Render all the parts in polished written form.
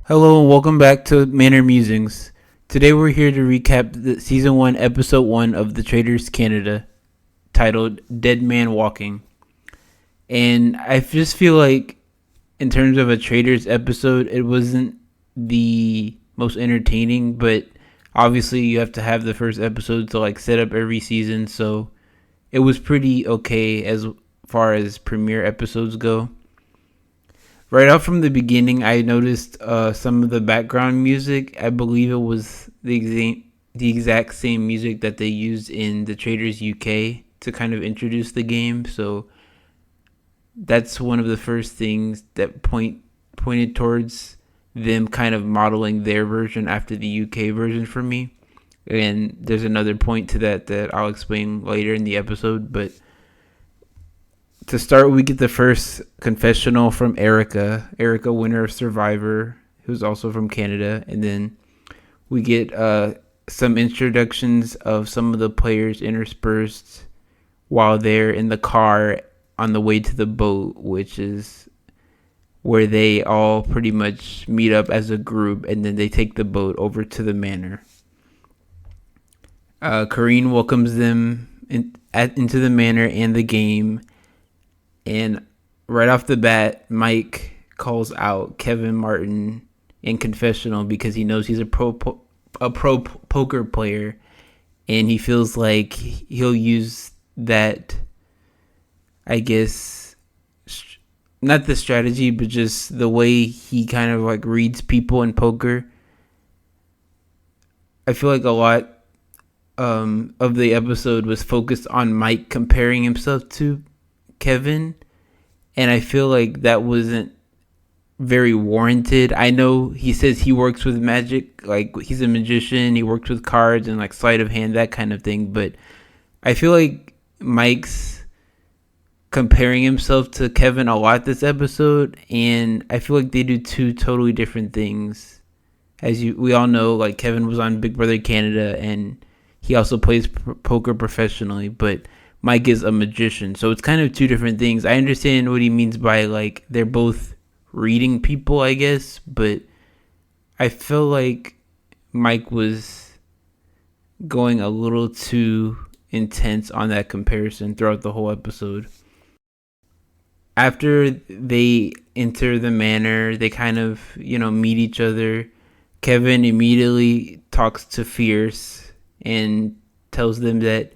Hello and welcome back to Manor Musings. Today we're here to recap the Season 1, Episode 1 of the Traitors Canada, titled Dead Man Walking. And I just feel like, in terms of a Traitors episode, it wasn't the most entertaining, but obviously you have to have the first episode to set up every season, so it was pretty okay as far as premiere episodes go. Right off from the beginning, I noticed some of the background music. I believe it was the exact same music that they used in the Traitors UK to kind of introduce the game. So that's one of the first things that pointed towards them kind of modeling their version after the UK version for me. And there's another point to that I'll explain later in the episode, but to start, we get the first confessional from Erica, winner of Survivor, who's also from Canada. And then we get some introductions of some of the players interspersed while they're in the car on the way to the boat, which is where they all pretty much meet up as a group, and then they take the boat over to the manor. Karine welcomes them into the manor and the game. And right off the bat, Mike calls out Kevin Martin in confessional because he knows he's a pro poker player, and he feels like he'll use that, I guess, not the strategy, but just the way he kind of reads people in poker. I feel like a lot of the episode was focused on Mike comparing himself to Kevin, and I feel like that wasn't very warranted. I know he says he works with magic, like he's a magician, he works with cards and sleight of hand, that kind of thing, but I feel like Mike's comparing himself to Kevin a lot this episode, and I feel like they do two totally different things. As we all know, Kevin was on Big Brother Canada, and he also plays poker professionally, but Mike is a magician, so it's kind of two different things. I understand what he means by they're both reading people, I guess, but I feel like Mike was going a little too intense on that comparison throughout the whole episode. After they enter the manor, they kind of, meet each other. Kevin immediately talks to Fierce and tells them that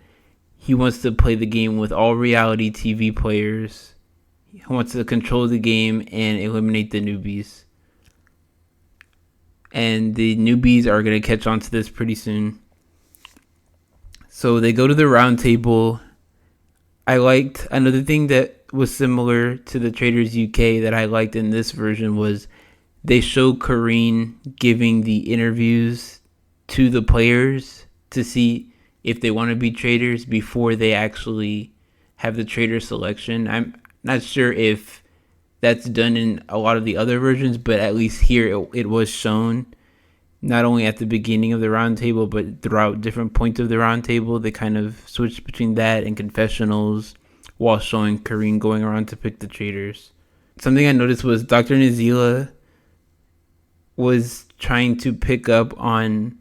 he wants to play the game with all reality TV players. He wants to control the game and eliminate the newbies. And the newbies are going to catch on to this pretty soon. So they go to the round table. I liked another thing that was similar to the Traitors UK that I liked in this version was they show Karine giving the interviews to the players to see if they want to be traitors before they actually have the traitor selection. I'm not sure if that's done in a lot of the other versions, but at least here it was shown, not only at the beginning of the round table, but throughout different points of the round table. They kind of switched between that and confessionals while showing Karine going around to pick the traitors. Something I noticed was Dr. Nazila was trying to pick up on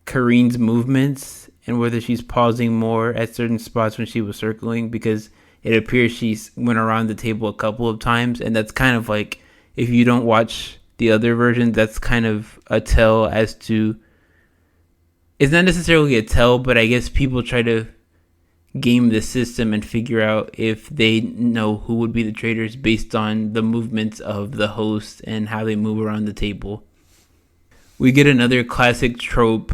Karine's movements and whether she's pausing more at certain spots when she was circling, because it appears she went around the table a couple of times, and that's kind of if you don't watch the other version, that's kind of a tell as to, it's not necessarily a tell, but I guess people try to game the system and figure out if they know who would be the traitors based on the movements of the host and how they move around the table. We get another classic trope,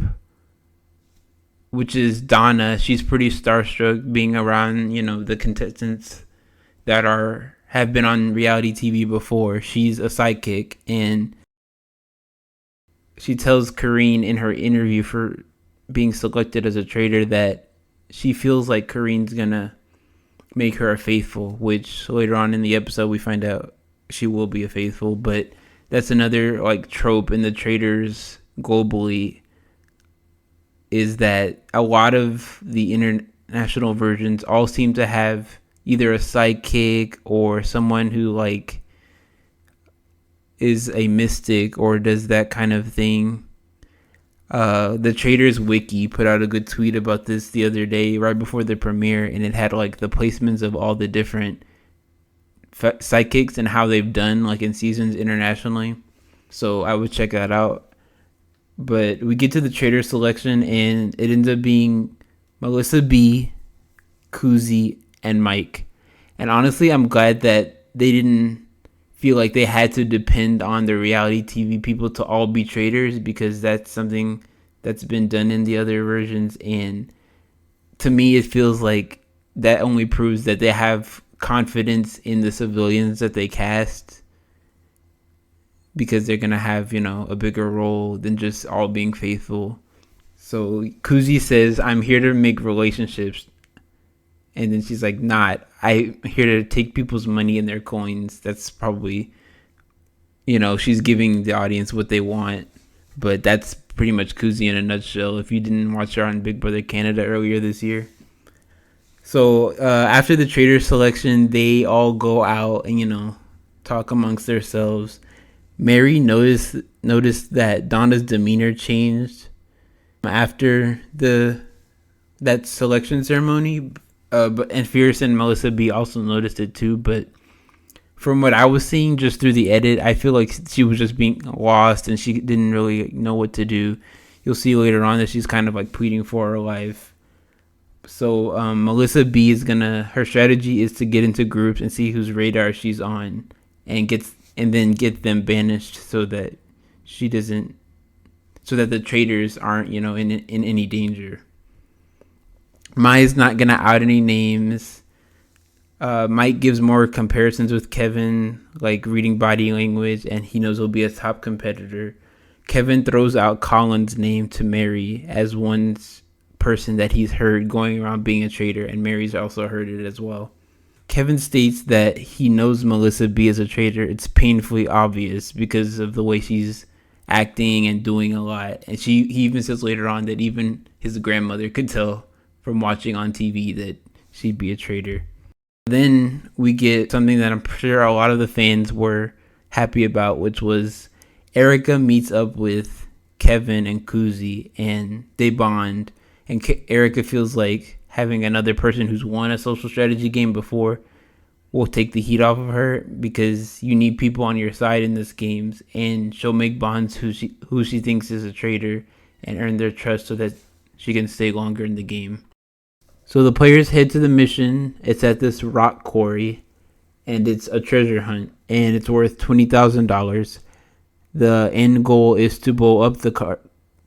which is Donna. She's pretty starstruck being around, the contestants that have been on reality TV before. She's a sidekick, and she tells Karine in her interview for being selected as a traitor that she feels like Karine's gonna make her a faithful, which later on in the episode we find out she will be a faithful. But that's another trope in the traitors globally, is that a lot of the international versions all seem to have either a sidekick or someone who is a mystic or does that kind of thing. The Traitors Wiki put out a good tweet about this the other day, right before the premiere, and it had like the placements of all the different psychics and how they've done like in seasons internationally. So I would check that out. But we get to the Traitor selection, and it ends up being Melissa B, Kuzi, and Mike. And honestly, I'm glad that they didn't feel like they had to depend on the reality TV people to all be traitors, because that's something that's been done in the other versions. And to me, it feels like that only proves that they have confidence in the civilians that they cast, because they're going to have, a bigger role than just all being faithful. So Kuzi says, I'm here to make relationships. And then she's like, not. I'm here to take people's money and their coins. That's probably, she's giving the audience what they want. But that's pretty much Kuzi in a nutshell, if you didn't watch her on Big Brother Canada earlier this year. So after the Traitor selection, they all go out and, talk amongst themselves. Mary noticed that Donna's demeanor changed after that selection ceremony. And Fierce and Melissa B also noticed it too. But from what I was seeing just through the edit, I feel like she was just being lost and she didn't really know what to do. You'll see later on that she's kind of like pleading for her life. So Melissa B her strategy is to get into groups and see whose radar she's on, and then get them banished so that the traitors aren't, in any danger. Maya's not gonna out any names. Mike gives more comparisons with Kevin, like reading body language, and he knows he'll be a top competitor. Kevin throws out Colin's name to Mary as one person that he's heard going around being a traitor, and Mary's also heard it as well. Kevin states that he knows Melissa B is a traitor. It's painfully obvious because of the way she's acting and doing a lot. And he even says later on that even his grandmother could tell from watching on TV that she'd be a traitor. Then we get something that I'm sure a lot of the fans were happy about, which was Erica meets up with Kevin and Kuzi, and they bond. And Erica feels like having another person who's won a social strategy game before will take the heat off of her, because you need people on your side in this games, and she'll make bonds who she thinks is a traitor and earn their trust so that she can stay longer in the game. So the players head to the mission. It's at this rock quarry, and it's a treasure hunt, and it's worth $20,000. The end goal is to blow up the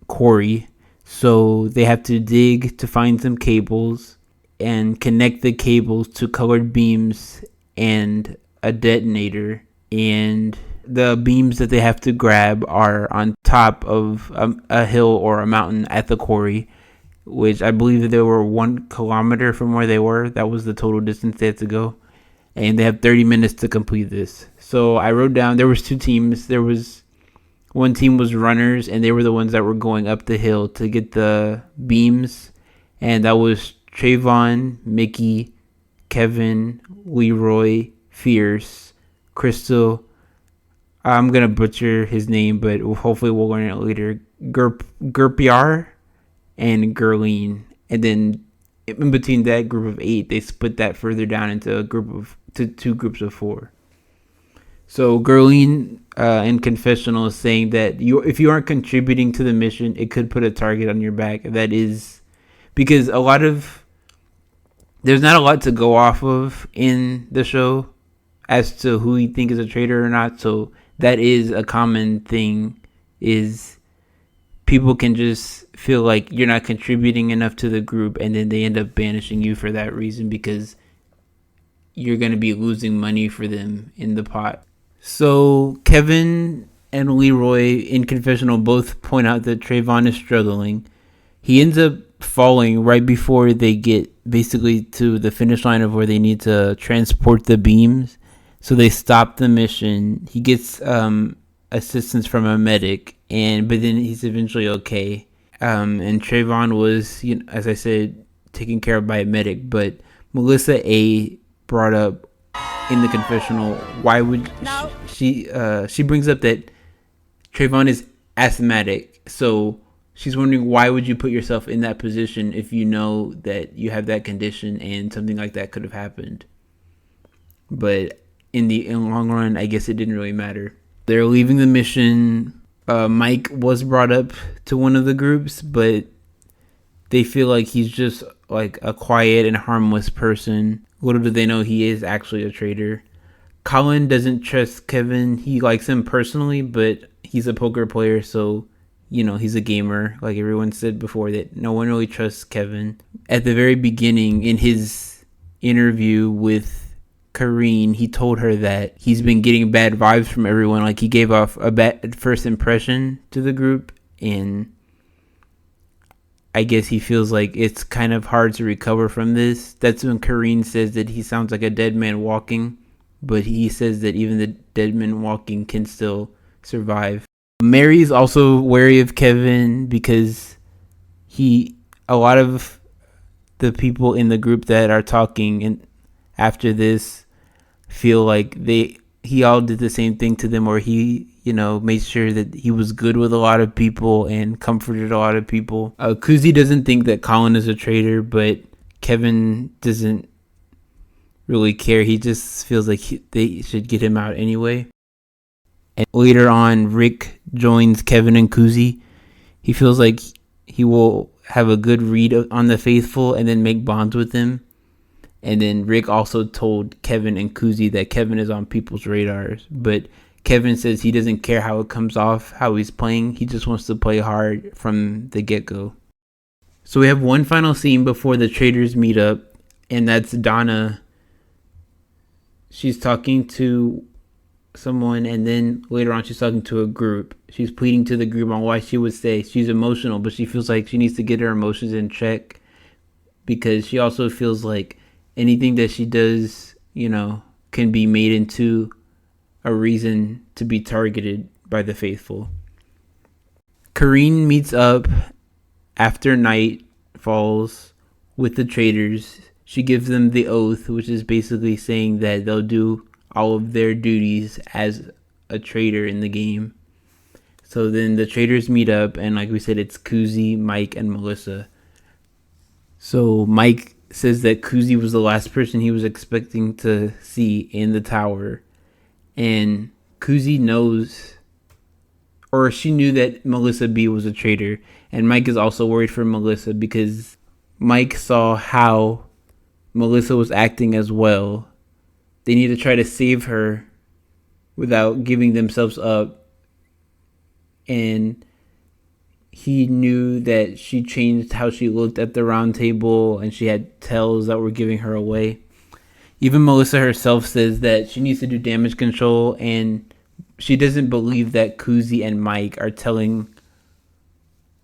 quarry, so they have to dig to find some cables and connect the cables to colored beams and a detonator. And the beams that they have to grab are on top of a hill or a mountain at the quarry, which I believe that they were 1 kilometer from where they were. That was the total distance they had to go. And they have 30 minutes to complete this. So I wrote down, there was 2 teams. One team was runners, and they were the ones that were going up the hill to get the beams. And that was Trayvon, Mickey, Kevin, Leroy, Fierce, Crystal. I'm going to butcher his name, but hopefully we'll learn it later. Gerpiar and Gerline. And then in between that group of 8, they split that further down into 2 groups of 4. So Gerline in Confessional is saying that if you aren't contributing to the mission, it could put a target on your back. That is because there's not a lot to go off of in the show as to who you think is a traitor or not. So that is a common thing, is people can just feel like you're not contributing enough to the group, and then they end up banishing you for that reason, because you're going to be losing money for them in the pot. So Kevin and Leroy in Confessional both point out that Trayvon is struggling. He ends up falling right before they get basically to the finish line of where they need to transport the beams. So they stop the mission. He gets assistance from a medic, but then he's eventually okay. And Trayvon was, as I said, taken care of by a medic. But Melissa A brought up in the confessional, why would she brings up that Trayvon is asthmatic, so she's wondering why would you put yourself in that position if you know that you have that condition and something like that could have happened. But in the long run, I guess it didn't really matter. They're leaving the mission. Mike was brought up to one of the groups, but they feel like he's just like a quiet and harmless person. Little do they know he is actually a traitor. Colin doesn't trust Kevin. He likes him personally, but he's a poker player, so he's a gamer. Like everyone said before, that no one really trusts Kevin. At the very beginning, in his interview with Karine, he told her that he's been getting bad vibes from everyone. Like he gave off a bad first impression to the group, and I guess he feels like it's kind of hard to recover from this. That's when Karine says that he sounds like a dead man walking, but he says that even the dead man walking can still survive. Mary's also wary of Kevin because a lot of the people in the group that are talking and after this feel like he all did the same thing to them, or he made sure that he was good with a lot of people and comforted a lot of people. Kuzi doesn't think that Colin is a traitor, but Kevin doesn't really care. He just feels like they should get him out anyway. And later on, Rick joins Kevin and Kuzi. He feels like he will have a good read on the faithful and then make bonds with them. And then Rick also told Kevin and Kuzi that Kevin is on people's radars. But Kevin says he doesn't care how it comes off, how he's playing. He just wants to play hard from the get-go. So we have one final scene before the traitors meet up, and that's Donna. She's talking to someone, and then later on she's talking to a group. She's pleading to the group on why she would stay. She's emotional, but she feels like she needs to get her emotions in check because she also feels like anything that she does, can be made into a reason to be targeted by the faithful. Karine meets up after night falls with the traitors. She gives them the oath, which is basically saying that they'll do all of their duties as a traitor in the game. So then the traitors meet up, and like we said, it's Kuzi, Mike, and Melissa. So Mike says that Kuzi was the last person he was expecting to see in the tower. And Kuzi knows, or she knew that Melissa B was a traitor. And Mike is also worried for Melissa because Mike saw how Melissa was acting as well. They need to try to save her without giving themselves up. And he knew that she changed how she looked at the round table and she had tells that were giving her away. Even Melissa herself says that she needs to do damage control, and she doesn't believe that Kuzi and Mike are telling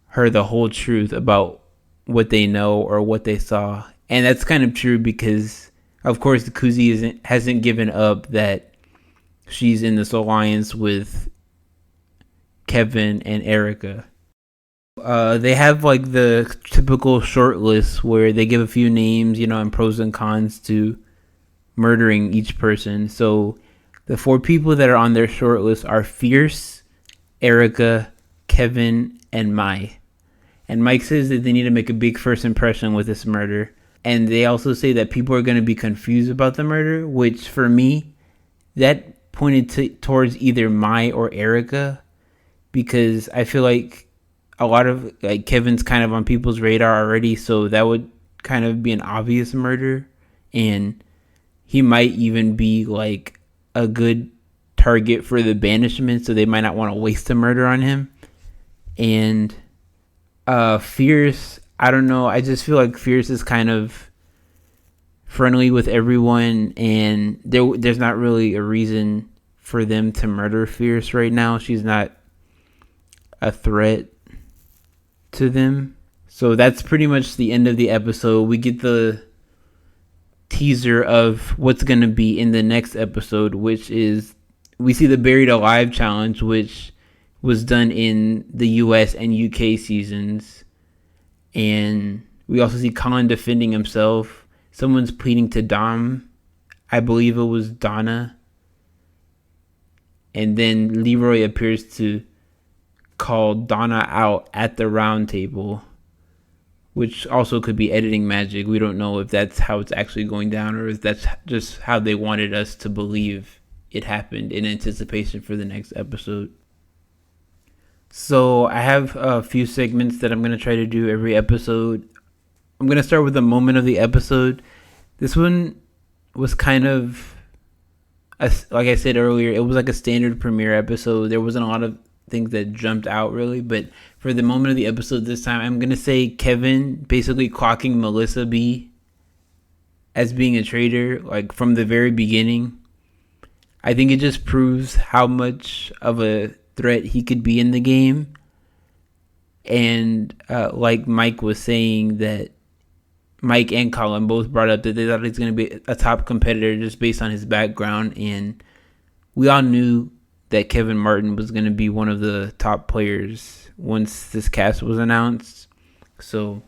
her the whole truth about what they know or what they saw. And that's kind of true because, of course, Kuzi hasn't given up that she's in this alliance with Kevin and Erica. They have like the typical short list where they give a few names, and pros and cons to murdering each person. So the 4 people that are on their short list are Fierce, Erica, Kevin, and Mai. And Mike says that they need to make a big first impression with this murder. And they also say that people are going to be confused about the murder, which for me, that pointed towards either Mai or Erica, because I feel like a lot of like Kevin's kind of on people's radar already, so that would kind of be an obvious murder, and he might even be like a good target for the banishment, so they might not want to waste a murder on him. And Fierce, I don't know, I just feel like Fierce is kind of friendly with everyone, and there's not really a reason for them to murder Fierce right now. She's not a threat to them. So that's pretty much the end of the episode. We get the teaser of what's going to be in the next episode, which is we see the Buried Alive challenge, which was done in the US and UK seasons. And we also see Colin defending himself. Someone's pleading to Dom I believe it was Donna. And then Leroy appears to call Donna out at the round table, which also could be editing magic. We don't know if that's how it's actually going down or if that's just how they wanted us to believe it happened in anticipation for the next episode. So I have a few segments that I'm going to try to do every episode. I'm going to start with the moment of the episode. This one was kind of, like I said earlier, it was like a standard premiere episode. There wasn't a lot of things that jumped out really, but for the moment of the episode this time, I'm going to say Kevin basically clocking Melissa B as being a traitor, like from the very beginning. I think it just proves how much of a threat he could be in the game. And like Mike was saying, that Mike and Colin both brought up that they thought he's going to be a top competitor just based on his background. And we all knew that Kevin Martin was going to be one of the top players once this cast was announced. So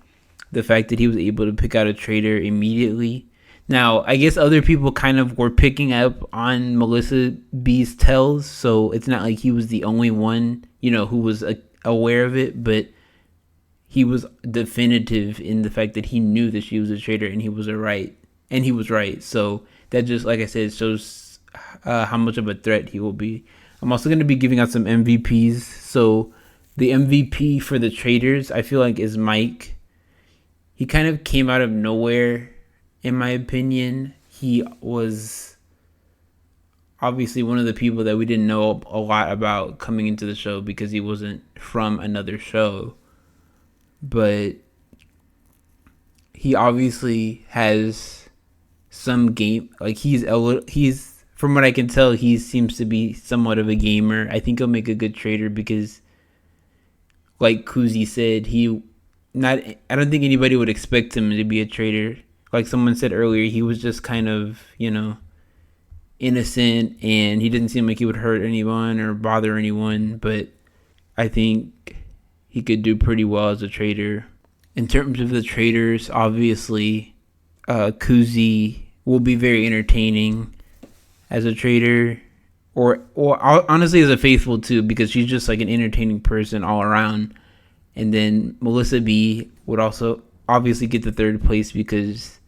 the fact that he was able to pick out a traitor immediately. Now, I guess other people kind of were picking up on Melissa B's tells, so it's not like he was the only one, who was aware of it, but he was definitive in the fact that he knew that she was a traitor and he was right. So that just, like I said, shows how much of a threat he will be. I'm also going to be giving out some MVPs. So the MVP for the traitors, I feel like, is Mike. He kind of came out of nowhere, in my opinion. He was obviously one of the people that we didn't know a lot about coming into the show because he wasn't from another show. But he obviously has some game, like he's from what I can tell, he seems to be somewhat of a gamer. I think he'll make a good traitor because, like Kuzi said, I don't think anybody would expect him to be a traitor. Like someone said earlier, he was just kind of, innocent, and he didn't seem like he would hurt anyone or bother anyone, but I think he could do pretty well as a traitor. In terms of the traitors, obviously, Kuzi will be very entertaining as a traitor, or honestly as a faithful too, because she's just like an entertaining person all around. And then Melissa B would also obviously get the third place because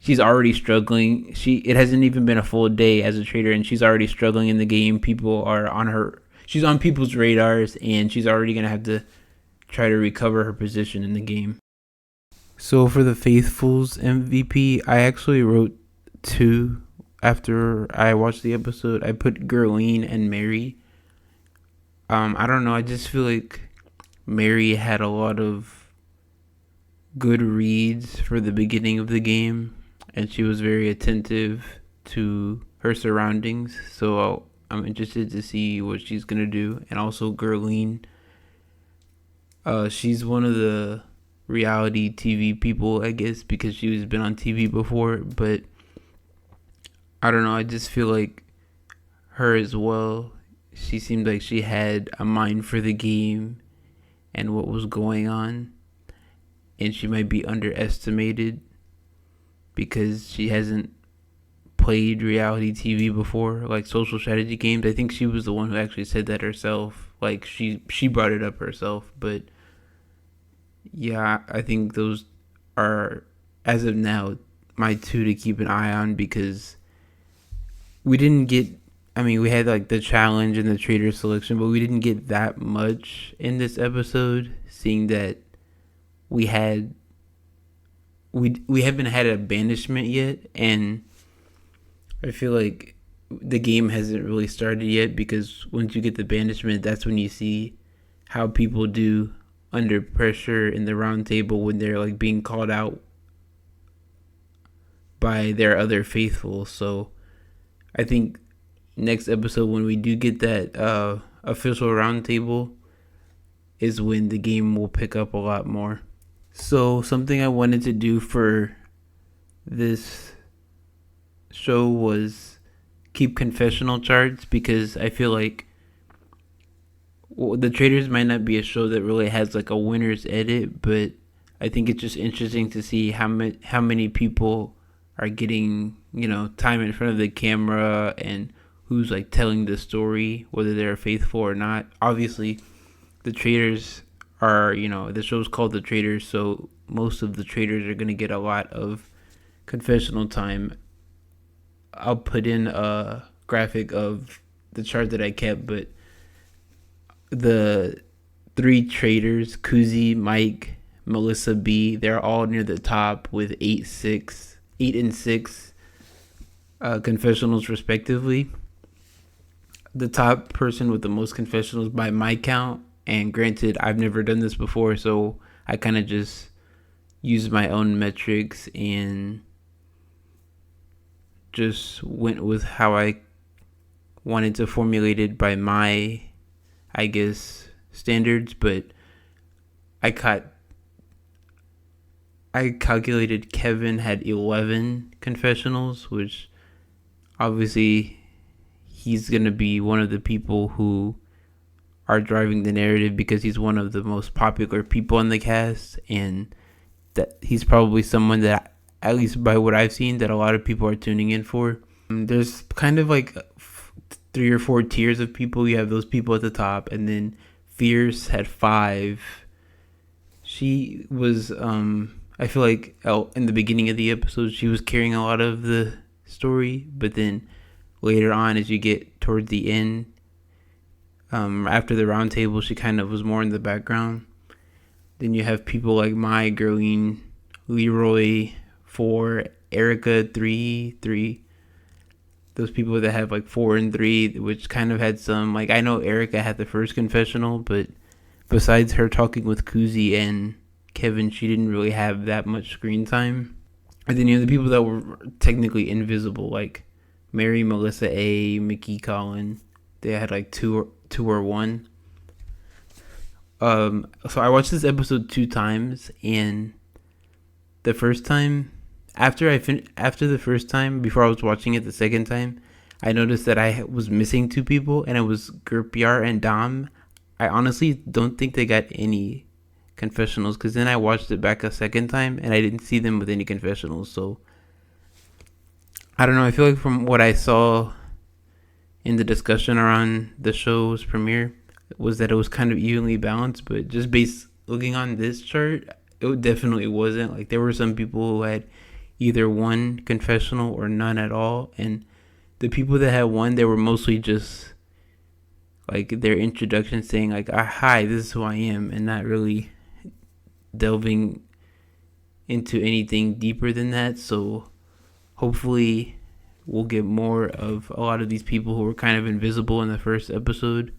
she's already struggling. It hasn't even been a full day as a traitor, and she's already struggling in the game. People are on her. She's on people's radars, and she's already gonna have to try to recover her position in the game. So for the Faithfuls MVP, I actually wrote 2 after I watched the episode. I put Gerline and Mary. I don't know. I just feel like Mary had a lot of good reads for the beginning of the game, and she was very attentive to her surroundings. So I'm interested to see what she's gonna do. And also Gerline. She's one of the reality TV people, I guess, because she's been on TV before, but I don't know, I just feel like her as well, she seemed like she had a mind for the game and what was going on, and she might be underestimated because she hasn't played reality TV before, like social strategy games. I think she was the one who actually said that herself, like she brought it up herself. But yeah, I think those are, as of now, my 2 to keep an eye on, because we didn't get, we had like the challenge and the trader selection, but we didn't get that much in this episode, seeing that we haven't had a banishment yet, and I feel like the game hasn't really started yet, because once you get the banishment, that's when you see how people do under pressure in the round table when they're like being called out by their other faithful. So I think next episode, when we do get that official round table, is when the game will pick up a lot more. So something I wanted to do for this show was keep confessional charts, because I feel like the Traitors might not be a show that really has like a winner's edit, but I think it's just interesting to see how many people are getting, time in front of the camera and who's like telling the story, whether they're faithful or not. Obviously, the traitors are, the show's called The Traitors, so most of the traitors are going to get a lot of confessional time. I'll put in a graphic of the chart that I kept, but the three traitors, Kuzi, Mike, Melissa B, they're all near the top with 8 and 6 confessionals respectively. The top person with the most confessionals by my count, and granted, I've never done this before, so I kind of just use my own metrics and just went with how I wanted to formulate it by my, I guess, standards. But I calculated Kevin had 11 confessionals, which obviously he's going to be one of the people who are driving the narrative because he's one of the most popular people in the cast, and that he's probably someone that, at least by what I've seen, that a lot of people are tuning in for. There's kind of like 3 or 4 tiers of people. You have those people at the top, and then Fierce had 5. She was, I feel like in the beginning of the episode, she was carrying a lot of the story, but then later on, as you get towards the end, after the round table, she kind of was more in the background. Then you have people like Mai, Gerline, Leroy, 4, Erica, 3. Those people that have like 4 and 3, which kind of had some, like, I know Erica had the first confessional, but besides her talking with Kuzi and Kevin, she didn't really have that much screen time. And then you have the people that were technically invisible, like Mary, Melissa A, Mickey, Colin. They had like 2 or 1. So I watched this episode 2 times, and the first time, after the first time, before I was watching it the second time, I noticed that I was missing 2 people, and it was Gerpiar and Dom. I honestly don't think they got any confessionals, because then I watched it back a second time, and I didn't see them with any confessionals. So I don't know. I feel like from what I saw in the discussion around the show's premiere was that it was kind of evenly balanced, but just looking on this chart, it definitely wasn't. Like, there were some people who had either 1 confessional or none at all, and the people that had 1, they were mostly just like their introduction saying like, hi, this is who I am, and not really delving into anything deeper than that. So hopefully we'll get more of a lot of these people who were kind of invisible in the first episode.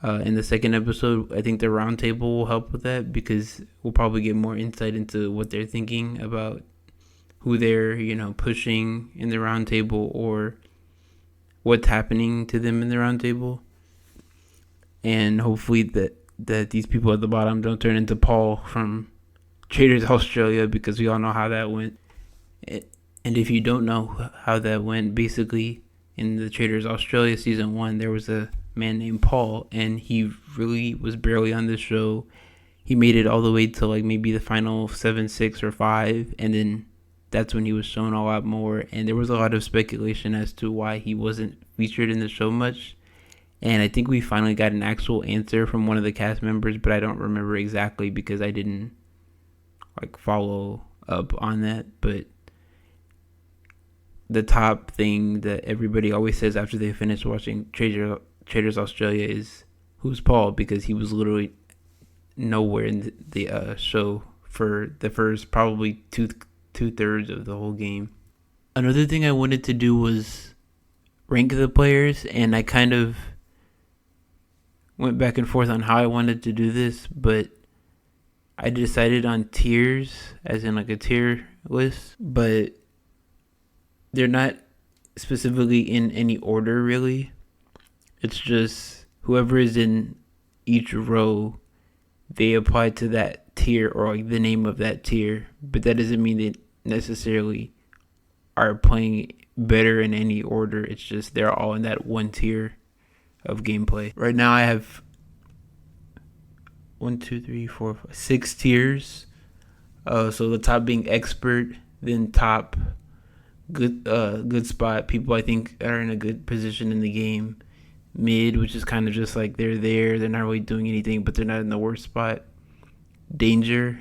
In the second episode, I think the roundtable will help with that, because we'll probably get more insight into what they're thinking about who they're, pushing in the roundtable, or what's happening to them in the roundtable. And hopefully that these people at the bottom don't turn into Paul from Traitors Australia, because we all know how that went. And if you don't know how that went, basically in the Traitors Australia season 1, there was a man named Paul, and he really was barely on the show. He made it all the way to like maybe the final 7, 6, or 5, and then that's when he was shown a lot more. And there was a lot of speculation as to why he wasn't featured in the show much. And I think we finally got an actual answer from one of the cast members, but I don't remember exactly because I didn't like follow up on that. But the top thing that everybody always says after they finish watching Traitors Australia is, who's Paul? Because he was literally nowhere in the show for the first probably two-thirds of the whole game. Another thing I wanted to do was rank the players, and I kind of went back and forth on how I wanted to do this, but I decided on tiers, as in like a tier list, but they're not specifically in any order really. It's just whoever is in each row, they apply to that tier, or like the name of that tier, but that doesn't mean they necessarily are playing better in any order. It's just they're all in that one tier of gameplay. Right now I have 6 tiers. So the top being expert, then top good spot. People I think are in a good position in the game. Mid, which is kind of just like they're there. They're not really doing anything, but they're not in the worst spot. Danger,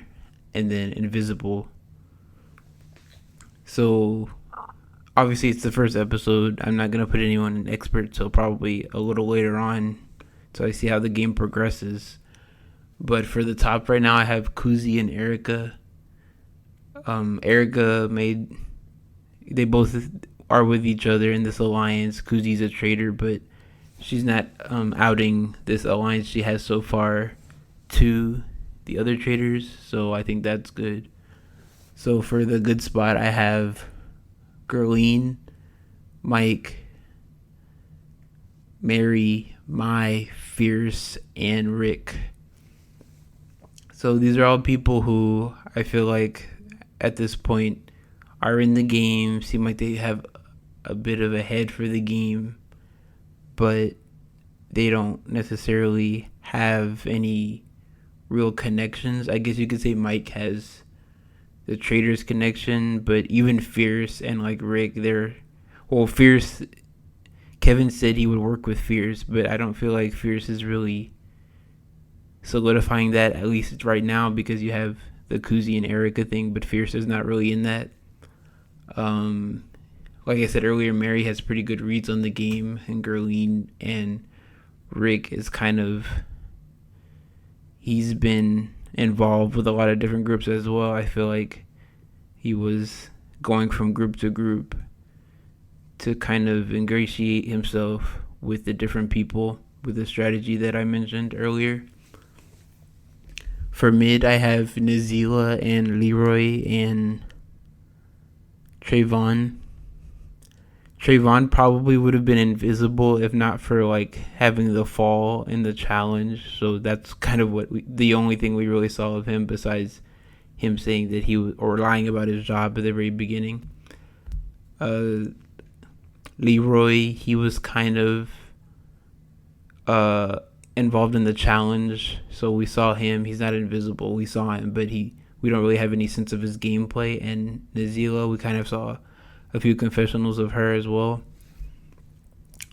and then invisible. So obviously it's the first episode. I'm not gonna put anyone in expert till probably a little later on, so I see how the game progresses. But for the top right now, I have Kuzi and Erica. Erica made they both are with each other in this alliance. Kuzi's a traitor, but she's not outing this alliance she has so far to the other traders, so I think that's good. So for the good spot, I have Gerline, Mike, Mary, Mai, Fierce, and Rick. So these are all people who I feel like at this point are in the game, seem like they have a bit of a head for the game, but they don't necessarily have any real connections. I guess you could say Mike has the Traitors connection, but even Fierce and like Rick, Fierce. Kevin said he would work with Fierce, but I don't feel like Fierce is really solidifying that, at least right now, because you have the Kuzi and Erica thing, but Fierce is not really in that. Like I said earlier, Mary has pretty good reads on the game, and Gerline and Rick is kind of, he's been involved with a lot of different groups as well. I feel like he was going from group to group to kind of ingratiate himself with the different people with the strategy that I mentioned earlier. For mid, I have Nazila and Leroy and Trayvon. Trayvon probably would have been invisible if not for like having the fall in the challenge. So that's kind of the only thing we really saw of him, besides him saying that he was, or lying about his job at the very beginning. Leroy, he was kind of involved in the challenge, so we saw him. He's not invisible. We saw him, but we don't really have any sense of his gameplay. And Nazila, we kind of saw a few confessionals of her as well.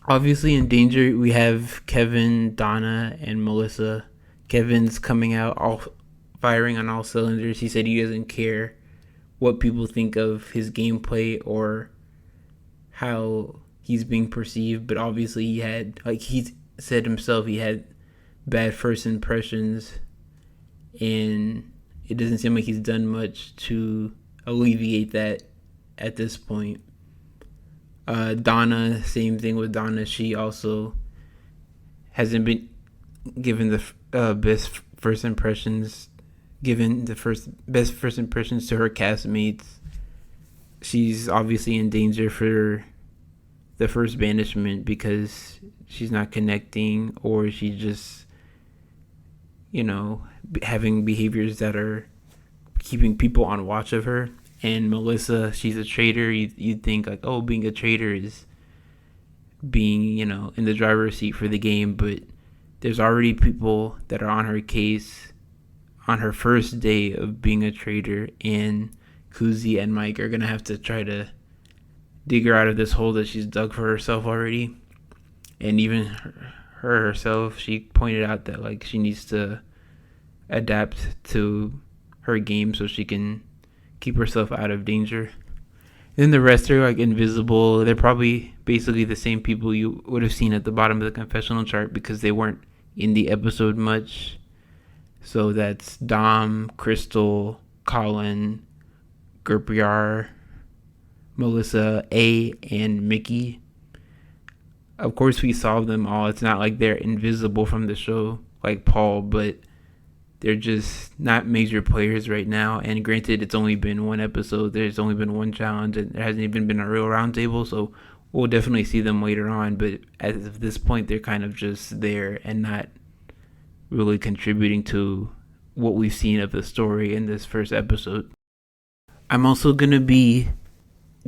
Obviously, in danger, we have Kevin, Donna, and Melissa. Kevin's coming out all firing on all cylinders. He said he doesn't care what people think of his gameplay or how he's being perceived, but obviously he had, like he said himself, he had bad first impressions, and it doesn't seem like he's done much to alleviate that at this point. Donna, same thing with Donna. She also hasn't been given the best first impressions, given the best first impressions to her castmates. She's obviously in danger for the first banishment because she's not connecting, or she's just, having behaviors that are keeping people on watch of her. And Melissa, she's a traitor. You'd think like, oh, being a traitor is being, in the driver's seat for the game, but there's already people that are on her case on her first day of being a traitor, and Kuzi and Mike are gonna have to try to dig her out of this hole that she's dug for herself already. And even her herself, she pointed out that like she needs to adapt to her game so she can keep herself out of danger. Then the rest are like invisible. They're probably basically the same people you would have seen at the bottom of the confessional chart because they weren't in the episode much. So that's Dom, Crystal, Colin, Gerpiar, Melissa, A, and Mickey. Of course, we saw them all. It's not like they're invisible from the show like Paul, but they're just not major players right now. And granted, it's only been one episode. There's only been one challenge, and there hasn't even been a real roundtable. So we'll definitely see them later on. But at this point, they're kind of just there and not really contributing to what we've seen of the story in this first episode. I'm also going to be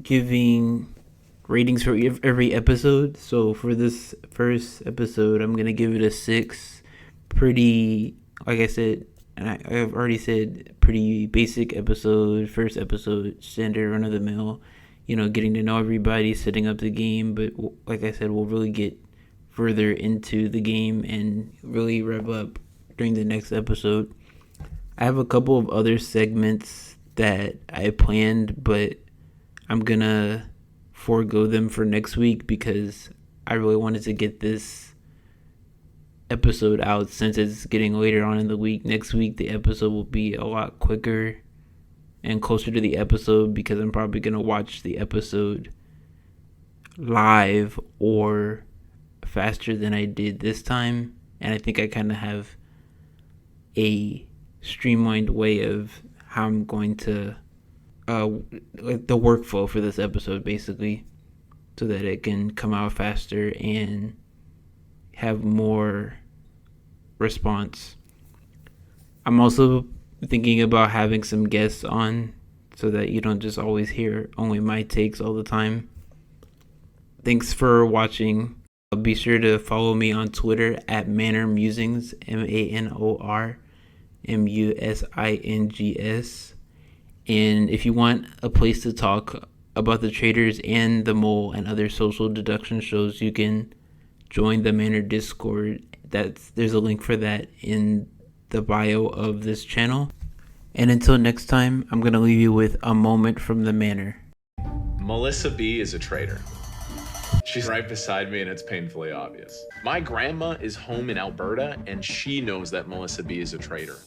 giving ratings for every episode. So for this first episode, I'm going to give it a 6. Pretty, like I said, and I've already said, pretty basic episode, first episode, standard run of the mill. getting to know everybody, setting up the game. But like I said, we'll really get further into the game and really rev up during the next episode. I have a couple of other segments that I planned, but I'm gonna forego them for next week because I really wanted to get this episode out since it's getting later on in the week. Next week, the episode will be a lot quicker and closer to the episode because I'm probably gonna watch the episode live or faster than I did this time. And I think I kind of have a streamlined way of how I'm going to like the workflow for this episode, basically, so that it can come out faster and have more response. I'm also thinking about having some guests on so that you don't just always hear only my takes all the time. Thanks for watching. Be sure to follow me on Twitter at Manor Musings, ManorMusings. And if you want a place to talk about the Traitors and the Mole and other social deduction shows, you can join the Manor Discord. There's a link for that in the bio of this channel. And until next time, I'm going to leave you with a moment from the Manor. Melissa B is a traitor. She's right beside me and it's painfully obvious. My grandma is home in Alberta and she knows that Melissa B is a traitor.